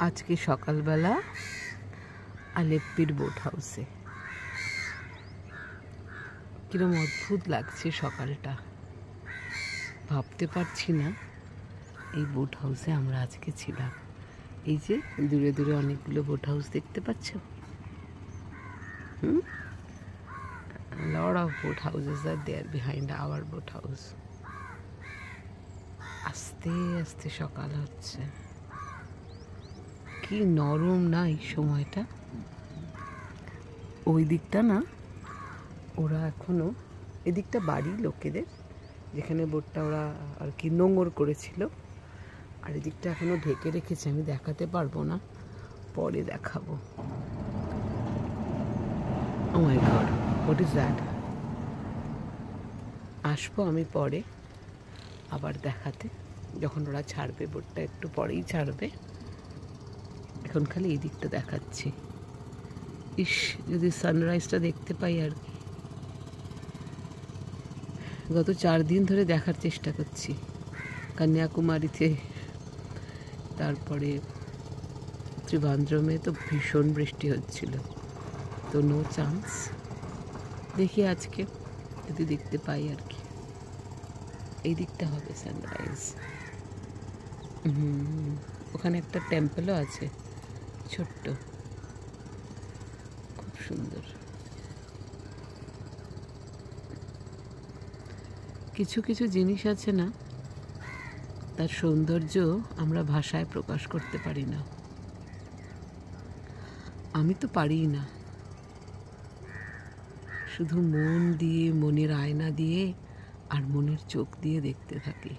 আজকে সকালবেলা আলেপ্পির বোট হাউসে কিরম অদ্ভুত লাগছে সকালটা। ভাবতে পারছি না এই বোট হাউসে আমরা আজকে ছিলাম। এই যে দূরে দূরে অনেকগুলো বোট হাউস দেখতে পাচ্ছ। lot of boat houses are there behind our boat house. আস্তে আস্তে সকাল হচ্ছে। কি নরম না এই সময়টা। ওই দিকটা না ওরা এখনো, এদিকটা বাড়ি লোকেদের, যেখানে বোটটা ওরা আর কি নোঙর করেছিল, আর এদিকটা এখনো ঢেকে রেখেছে। আমি দেখাতে পারবো না, পরে দেখাবো। Oh my God, what is that? আসবো আমি পরে আবার দেখাতে, যখন ওরা ছাড়বে বোটটা, একটু পরেই ছাড়বে। এখন খালি এই দিকটা দেখাচ্ছি। ইস, যদি সানরাইজটা দেখতে পাই আর কি। গত 4 দিন ধরে দেখার চেষ্টা করছি কন্যাকুমারীতে, তারপরে ত্রিভান্দ্রমে তো ভীষণ বৃষ্টি হচ্ছিল, তো নো চান্স। দেখি আজকে যদি দেখতে পাই আর কি। এই দিকটা হবে সানরাইজ। ওখানে একটা টেম্পলও আছে ছোট্ট, খুব সুন্দর। কিছু কিছু জিনিস আছে না, তার সৌন্দর্য আমরা ভাষায় প্রকাশ করতে পারি না। আমি তো পারিই না, শুধু মন দিয়ে, মনের আয়না দিয়ে আর মনের চোখ দিয়ে দেখতে থাকি।